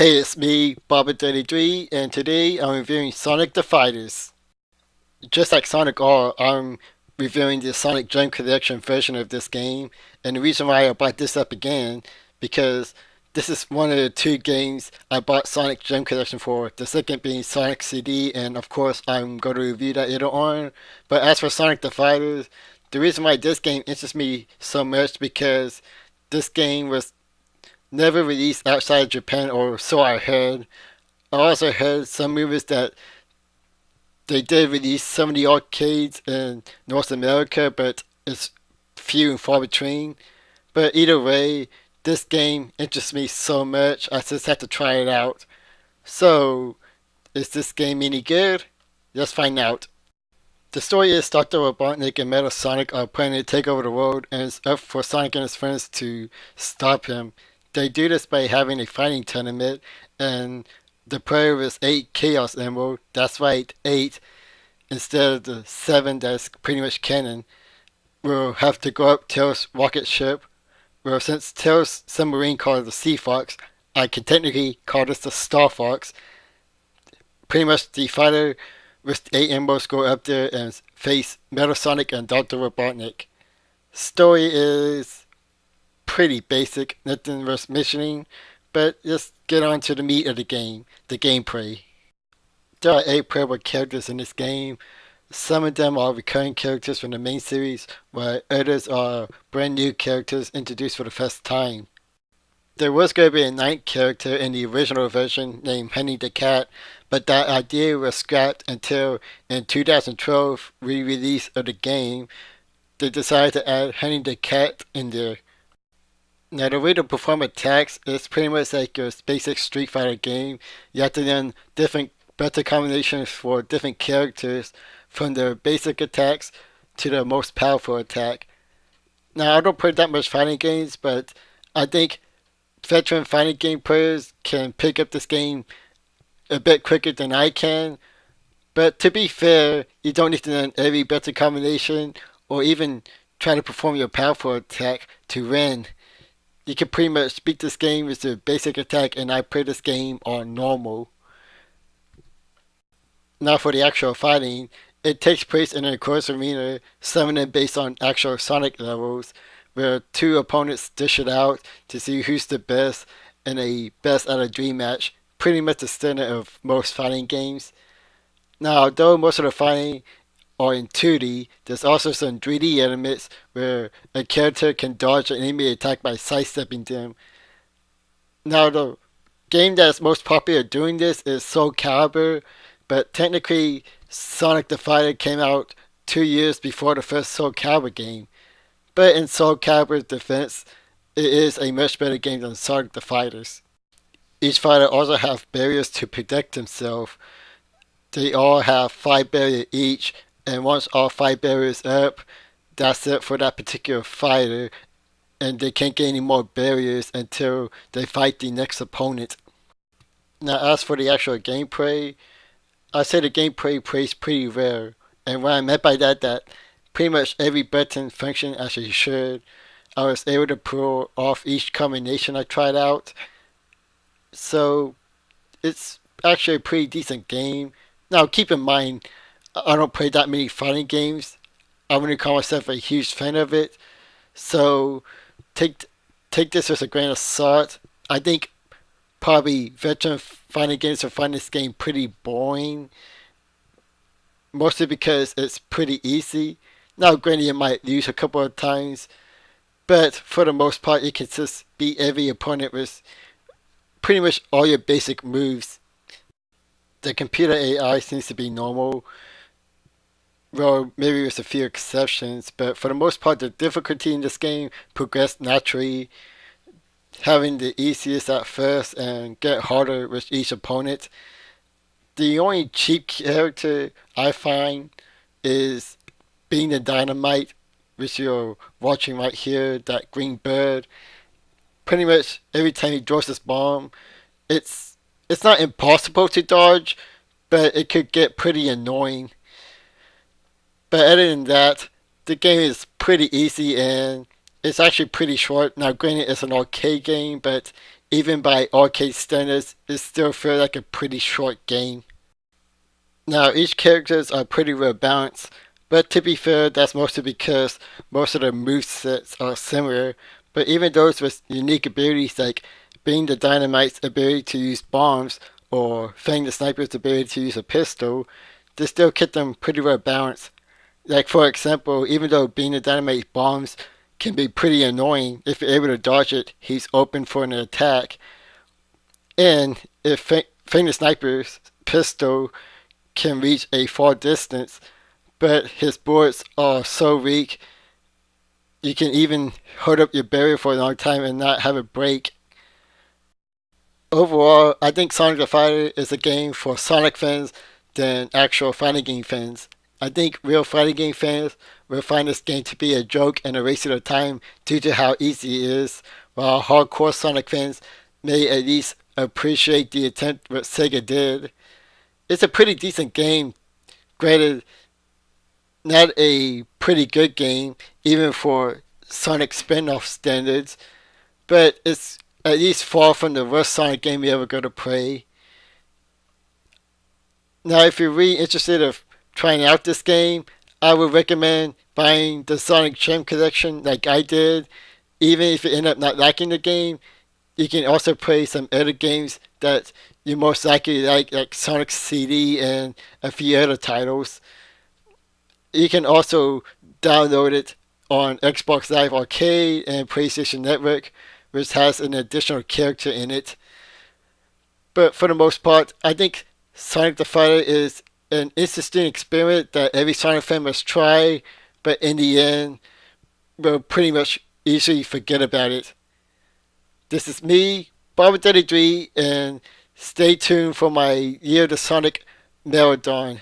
Hey, it's me, Bobbert33, and today I'm reviewing Sonic the Fighters. Just like Sonic R, I'm reviewing the Sonic Gem Collection version of this game, and the reason why I bought this up again, because this is one of the two games I bought Sonic Gem Collection for, the second being Sonic CD, and of course I'm going to review that later on. But as for Sonic the Fighters, the reason why this game interests me so much because this game was never released outside Japan, or so I heard. I also heard some rumors that they did release some of the arcades in North America, but it's few and far between. But either way, this game interests me so much, I just have to try it out. So, is this game any good? Let's find out. The story is Dr. Robotnik and Metal Sonic are planning to take over the world, and it's up for Sonic and his friends to stop him. They do this by having a fighting tournament, and the player is 8 Chaos Emerald. That's right, 8 instead of the 7 that's pretty much canon. We'll have to go up Tails' rocket ship. Well, since Tails' submarine called it the Sea Fox, I can technically call this the Star Fox. Pretty much the fighter with 8 emeralds go up there and face Metal Sonic and Dr. Robotnik. Story is pretty basic, nothing worth mentioning, but let's get on to the meat of the game, the gameplay. There are 8 playable characters in this game. Some of them are recurring characters from the main series, while others are brand new characters introduced for the first time. There was going to be a 9th character in the original version named Honey the Cat, but that idea was scrapped until in 2012 re-release of the game, they decided to add Honey the Cat in there. Now the way to perform attacks is pretty much like your basic Street Fighter game. You have to learn different better combinations for different characters from their basic attacks to their most powerful attack. Now I don't play that much fighting games, but I think veteran fighting game players can pick up this game a bit quicker than I can. But to be fair, you don't need to learn every better combination or even try to perform your powerful attack to win. You can pretty much beat this game with the basic attack, and I play this game on normal. Now for the actual fighting, it takes place in a course arena, some of them based on actual Sonic levels, where 2 opponents dish it out to see who's the best in a best out of 3 match, pretty much the standard of most fighting games. Now, although most of the fighting are in 2D, there's also some 3D elements where a character can dodge an enemy attack by sidestepping them. Now, the game that's most popular doing this is Soul Calibur, but technically Sonic the Fighter came out 2 years before the first Soul Calibur game. But in Soul Calibur's defense, it is a much better game than Sonic the Fighters. Each fighter also have barriers to protect himself. They all have 5 barriers each, and once all 5 barriers up, that's it for that particular fighter, and they can't get any more barriers until they fight the next opponent. Now as for the actual gameplay, I say the gameplay plays pretty rare, and what I meant by that pretty much every button functioned as it should. I was able to pull off each combination I tried out, so it's actually a pretty decent game. Now keep in mind, I don't play that many fighting games. I wouldn't call myself a huge fan of it, so take take this with a grain of salt. I think probably veteran fighting games will find this game pretty boring, mostly because it's pretty easy. Now, granted, you might lose a couple of times, but for the most part, you can just beat every opponent with pretty much all your basic moves. The computer AI seems to be normal, well, maybe with a few exceptions, but for the most part, the difficulty in this game progressed naturally, having the easiest at first and get harder with each opponent. The only cheap character I find is being the dynamite, which you're watching right here, that green bird. Pretty much every time he throws this bomb, it's it's not impossible to dodge, but it could get pretty annoying. But other than that, the game is pretty easy and it's actually pretty short. Now, granted, it's an arcade game, but even by arcade standards, it still feels like a pretty short game. Now, each characters are pretty well balanced, but to be fair, that's mostly because most of the movesets are similar, but even those with unique abilities like being the Dynamite's ability to use bombs or Fang the Sniper's ability to use a pistol, they still keep them pretty well balanced. Like, for example, even though being the Dynamite's bombs can be pretty annoying, if you're able to dodge it, he's open for an attack. And if Fang the Sniper's pistol can reach a far distance, but his bullets are so weak, you can even hold up your barrier for a long time and not have it break. Overall, I think Sonic the Fighter is a game for Sonic fans than actual fighting game fans. I think real fighting game fans will find this game to be a joke and a waste of their time due to how easy it is, while hardcore Sonic fans may at least appreciate the attempt what Sega did. It's a pretty decent game, granted, not a pretty good game, even for Sonic spin-off standards, but it's at least far from the worst Sonic game you ever go to play. Now, if you're really interested of trying out this game, I would recommend buying the Sonic Gem Collection like I did. Even if you end up not liking the game, you can also play some other games that you most likely like Sonic CD and a few other titles. You can also download it on Xbox Live Arcade and PlayStation Network, which has an additional character in it. But for the most part, I think Sonic the Fighter is an interesting experiment that every Sonic fan must try, but in the end, will pretty much easily forget about it. This is me, Bobbert 33, and stay tuned for my Year of the Sonic Marathon.